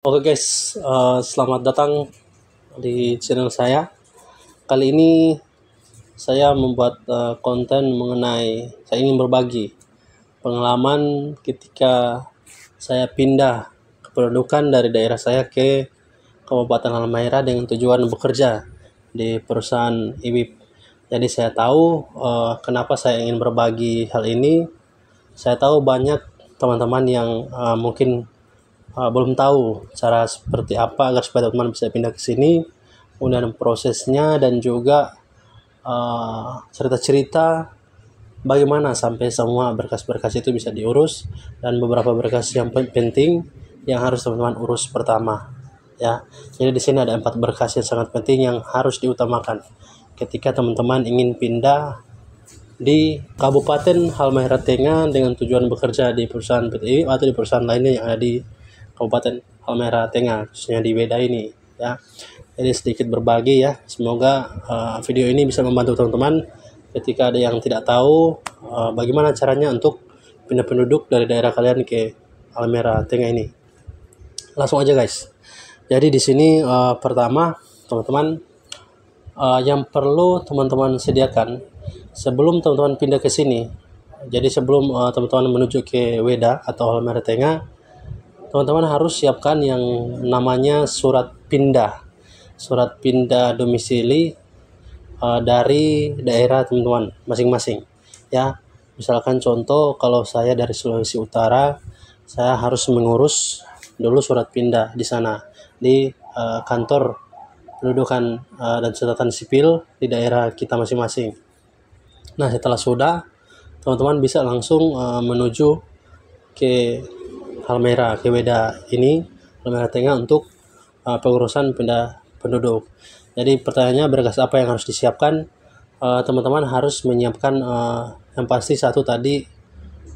Oke guys, selamat datang di channel saya. Kali ini saya membuat konten mengenai saya ingin berbagi pengalaman ketika saya pindah kependudukan dari daerah saya ke Kabupaten Halmahera dengan tujuan bekerja di perusahaan IWIP. Jadi saya tahu kenapa saya ingin berbagi hal ini. Saya tahu banyak teman-teman yang mungkin belum tahu cara seperti apa agar supaya teman-teman bisa pindah ke sini, kemudian prosesnya dan juga cerita-cerita bagaimana sampai semua berkas-berkas itu bisa diurus dan beberapa berkas yang penting yang harus teman-teman urus pertama ya. Jadi di sini ada 4 berkas yang sangat penting yang harus diutamakan ketika teman-teman ingin pindah di Kabupaten Halmahera Tengah dengan tujuan bekerja di perusahaan PT atau di perusahaan lainnya yang ada di Kabupaten Halmahera Tengah, khususnya di Weda ini ya. Jadi sedikit berbagi ya, semoga video ini bisa membantu teman-teman ketika ada yang tidak tahu bagaimana caranya untuk pindah penduduk dari daerah kalian ke Halmahera Tengah ini. Langsung aja guys. Jadi di sini pertama teman-teman yang perlu teman-teman sediakan sebelum teman-teman pindah ke sini. Jadi sebelum teman-teman menuju ke Weda atau Halmahera Tengah, teman-teman harus siapkan yang namanya surat pindah domisili dari daerah teman-teman masing-masing ya. Misalkan contoh, kalau saya dari Sulawesi Utara, saya harus mengurus dulu surat pindah di sana di kantor pendudukan dan catatan sipil di daerah kita masing-masing. Nah, setelah sudah, teman-teman bisa langsung menuju ke Halmahera, ke Weda ini, Halmahera Tengah, untuk pengurusan pindah penduduk. Jadi pertanyaannya, berkas apa yang harus disiapkan? Teman-teman harus menyiapkan yang pasti satu tadi,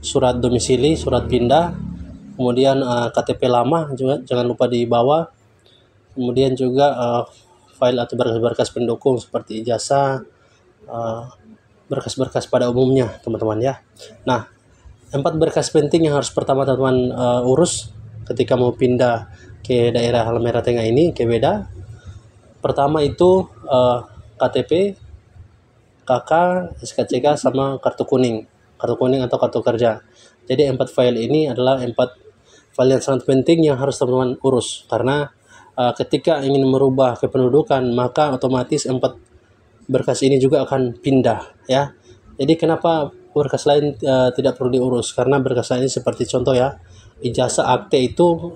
surat domisili, surat pindah, kemudian KTP lama juga jangan lupa dibawa, kemudian juga file atau berkas-berkas pendukung seperti ijazah, berkas-berkas pada umumnya teman-teman ya. Nah, 4 berkas penting yang harus pertama teman-teman urus ketika mau pindah ke daerah Halmahera Tengah ini, ke Weda. Pertama itu KTP, KK, SKCK, sama kartu kuning atau kartu kerja. Jadi 4 file ini adalah 4 file yang sangat penting yang harus teman-teman urus, karena ketika ingin merubah kependudukan maka otomatis 4 berkas ini juga akan pindah ya. Jadi kenapa berkas lain tidak perlu diurus? Karena berkas lain seperti contoh ya, ijazah, akte itu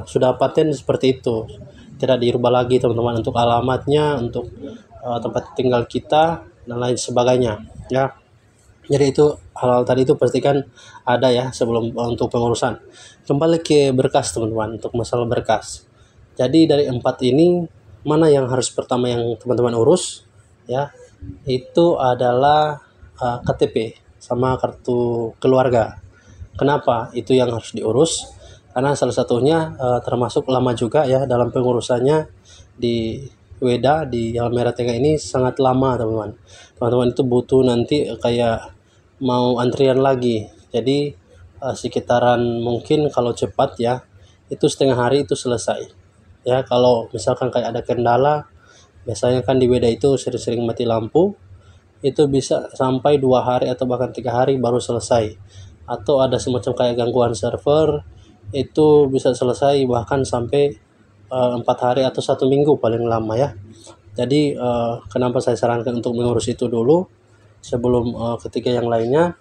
sudah paten seperti itu, tidak dirubah lagi teman-teman, untuk alamatnya, untuk tempat tinggal kita dan lain sebagainya ya. Jadi itu hal-hal tadi itu pastikan ada ya sebelum untuk pengurusan. Kembali ke berkas teman-teman, untuk masalah berkas. Jadi dari 4 ini, mana yang harus pertama yang teman-teman urus ya? Itu adalah KTP sama kartu keluarga. Kenapa itu yang harus diurus? Karena salah satunya termasuk lama juga ya dalam pengurusannya di Weda, di Halmahera Tengah ini sangat lama teman-teman. Teman-teman itu butuh nanti kayak mau antrian lagi. Jadi sekitaran, mungkin kalau cepat ya itu setengah hari itu selesai ya. Kalau misalkan kayak ada kendala, biasanya kan di Weda itu sering-sering mati lampu, itu bisa sampai 2 hari atau bahkan 3 hari baru selesai. Atau ada semacam kayak gangguan server, itu bisa selesai bahkan sampai 4 hari atau 1 minggu paling lama ya. Jadi kenapa saya sarankan untuk mengurus itu dulu sebelum ketiga yang lainnya,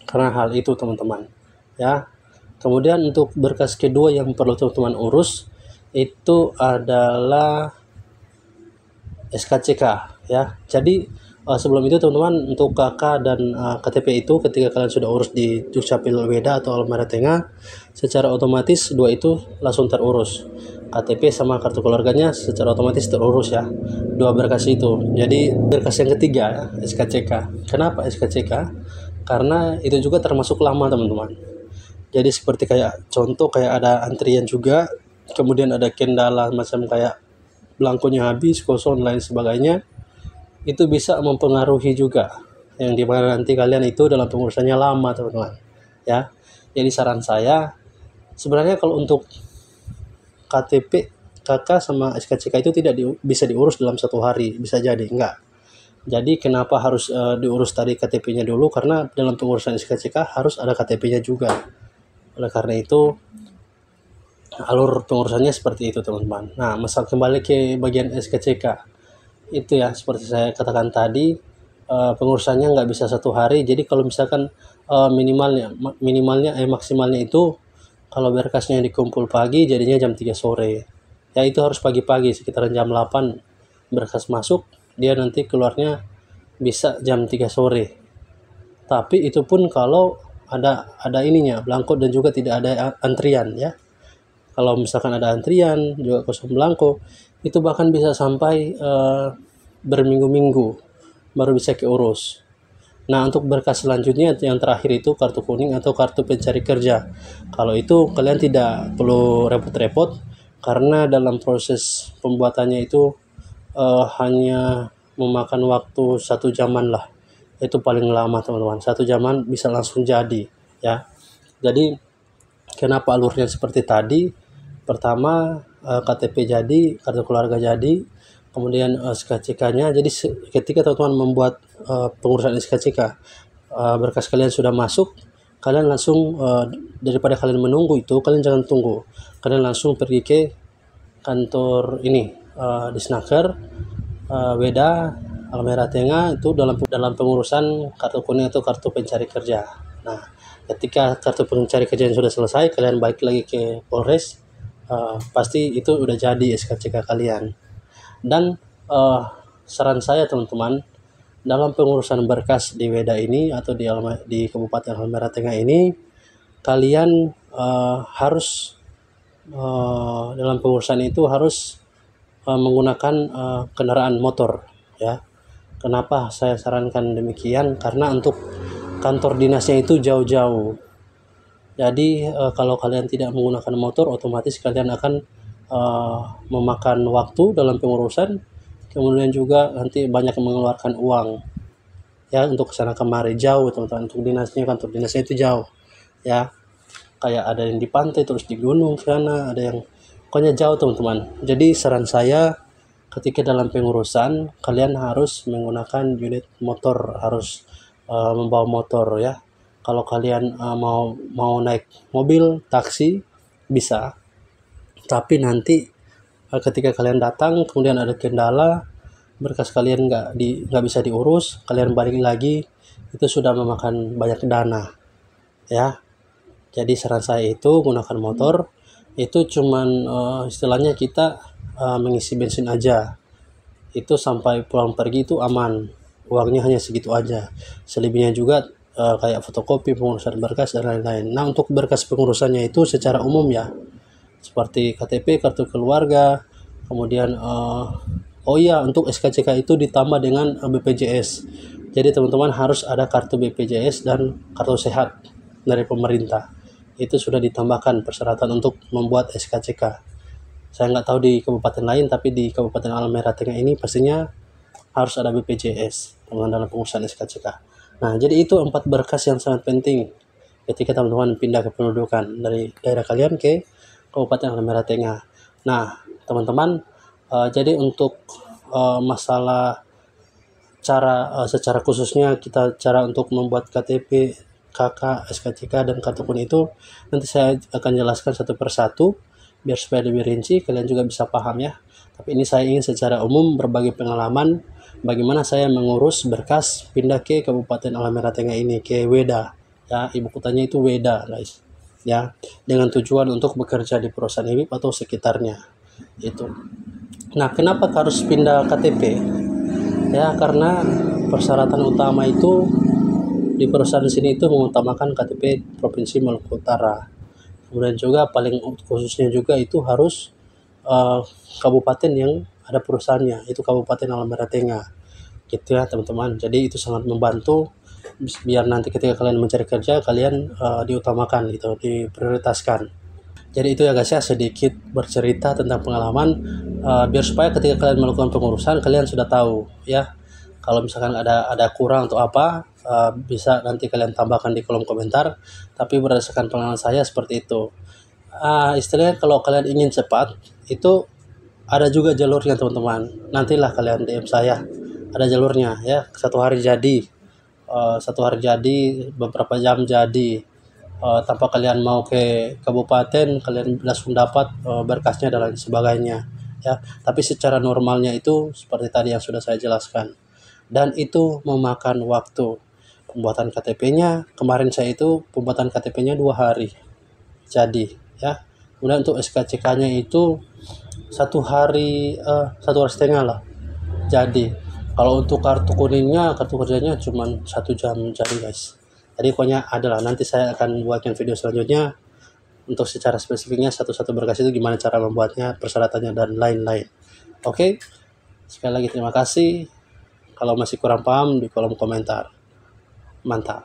karena hal itu teman-teman ya. Kemudian untuk berkas kedua yang perlu teman-teman urus itu adalah SKCK ya. Jadi sebelum itu teman-teman, untuk KK dan KTP itu ketika kalian sudah urus di Dukcapil Weda atau Halmahera Tengah, secara otomatis 2 itu langsung terurus. KTP sama kartu keluarganya secara otomatis terurus ya, 2 berkas itu. Jadi berkas yang ketiga SKCK. Kenapa SKCK? Karena itu juga termasuk lama teman-teman. Jadi seperti kayak contoh, kayak ada antrian juga, kemudian ada kendala macam kayak belangkonya habis, kosong, lain sebagainya, itu bisa mempengaruhi juga, yang dimana nanti kalian itu dalam pengurusannya lama teman-teman ya. Jadi saran saya sebenarnya, kalau untuk KTP KK sama SKCK itu tidak bisa diurus dalam 1 hari, bisa jadi enggak. Jadi kenapa harus diurus tadi KTP-nya dulu, karena dalam pengurusan SKCK harus ada KTP-nya juga. Oleh karena itu alur pengurusannya seperti itu teman-teman. Nah, kembali ke bagian SKCK itu ya, seperti saya katakan tadi, pengurusannya nggak bisa 1 hari. Jadi kalau misalkan maksimalnya itu kalau berkasnya dikumpul pagi jadinya jam 3 sore. Ya itu harus pagi-pagi sekitaran jam 8 berkas masuk, dia nanti keluarnya bisa jam 3 sore. Tapi itu pun kalau ada ininya, belangko dan juga tidak ada antrian ya. Kalau misalkan ada antrian juga kosong belangko, itu bahkan bisa sampai berminggu-minggu baru bisa keurus. Nah, untuk berkas selanjutnya yang terakhir itu kartu kuning atau kartu pencari kerja. Kalau itu kalian tidak perlu repot-repot, karena dalam proses pembuatannya itu hanya memakan waktu 1 jaman lah. Itu paling lama teman-teman, 1 jaman bisa langsung jadi ya. Jadi kenapa alurnya seperti tadi? Pertama KTP jadi, kartu keluarga jadi, kemudian SKCK-nya. Jadi ketika teman-teman membuat pengurusan SKCK, berkas kalian sudah masuk, kalian langsung daripada kalian menunggu itu, kalian jangan tunggu, kalian langsung pergi ke kantor ini di Snaker Weda Halmahera Tengah, itu dalam pengurusan kartu kuning atau kartu pencari kerja. Nah, ketika kartu pencari kerja yang sudah selesai, kalian balik lagi ke Polres, pasti itu udah jadi SKCK kalian. Dan saran saya teman-teman, dalam pengurusan berkas di Weda ini atau di Kabupaten Halmahera Tengah ini, kalian harus dalam pengurusan itu harus menggunakan kendaraan motor ya. Kenapa saya sarankan demikian? Karena untuk kantor dinasnya itu jauh-jauh. Jadi kalau kalian tidak menggunakan motor, otomatis kalian akan memakan waktu dalam pengurusan, kemudian juga nanti banyak mengeluarkan uang ya untuk kesana kemari, jauh teman-teman. Untuk kantor dinasnya itu jauh ya, kayak ada yang di pantai terus di gunung sana, ada yang pokoknya jauh teman-teman. Jadi saran saya, ketika dalam pengurusan kalian harus menggunakan unit motor, harus membawa motor ya. Kalau kalian mau naik mobil, taksi bisa, tapi nanti ketika kalian datang kemudian ada kendala, berkas kalian nggak bisa diurus, kalian balik lagi, itu sudah memakan banyak dana ya. Jadi saran saya itu gunakan motor, itu cuman istilahnya kita mengisi bensin aja, itu sampai pulang pergi itu aman, uangnya hanya segitu aja. Selebihnya juga kayak fotokopi, pengurusan berkas dan lain-lain. Nah, untuk berkas pengurusannya itu secara umum ya, seperti KTP, kartu keluarga, kemudian untuk SKCK itu ditambah dengan BPJS. Jadi teman-teman harus ada kartu BPJS dan kartu sehat dari pemerintah. Itu sudah ditambahkan persyaratan untuk membuat SKCK. Saya nggak tahu di kabupaten lain, tapi di Kabupaten Halmahera Tengah ini pastinya harus ada BPJS dalam pengurusan SKCK. Nah, jadi itu 4 berkas yang sangat penting ketika teman-teman pindah kependudukan dari daerah kalian ke Kabupaten Halmahera Tengah. Nah, teman-teman, jadi untuk masalah secara khususnya cara untuk membuat KTP, KK, SKCK, dan kartu kuning itu nanti saya akan jelaskan satu persatu biar supaya lebih rinci, kalian juga bisa paham ya. Tapi ini saya ingin secara umum berbagi pengalaman bagaimana saya mengurus berkas pindah ke Kabupaten Halmahera Tengah ini, ke Weda ya, ibu kotanya itu Weda guys ya, dengan tujuan untuk bekerja di perusahaan HIMIP atau sekitarnya itu. Nah, kenapa harus pindah KTP ya? Karena persyaratan utama itu di perusahaan sini itu mengutamakan KTP Provinsi Maluku Utara. Kemudian juga paling khususnya juga itu harus kabupaten yang ada perusahaannya, itu Kabupaten Halmahera Tengah gitu ya teman-teman. Jadi itu sangat membantu biar nanti ketika kalian mencari kerja, kalian diutamakan gitu, diprioritaskan. Jadi itu ya guys ya, sedikit bercerita tentang pengalaman biar supaya ketika kalian melakukan pengurusan, kalian sudah tahu ya. Kalau misalkan ada kurang atau apa, bisa nanti kalian tambahkan di kolom komentar. Tapi berdasarkan pengalaman saya seperti itu. istilahnya kalau kalian ingin cepat itu ada juga jalurnya teman-teman. Nantilah kalian DM saya, ada jalurnya ya. Satu hari jadi, beberapa jam jadi. Tanpa kalian mau ke kabupaten, kalian langsung dapat berkasnya dan lain sebagainya ya. Tapi secara normalnya itu seperti tadi yang sudah saya jelaskan, dan itu memakan waktu. Pembuatan KTP-nya kemarin saya itu pembuatan KTP-nya 2 hari jadi ya. Kemudian untuk SKCK-nya itu 1 hari, 1 hari setengah lah jadi. Kalau untuk kartu kuningnya, kartu kerjanya cuma 1 jam jadi guys. Jadi pokoknya adalah nanti saya akan buatkan video selanjutnya untuk secara spesifiknya satu-satu berkas itu gimana cara membuatnya, persyaratannya dan lain-lain. Oke, sekali lagi terima kasih. Kalau masih kurang paham di kolom komentar. Mantap.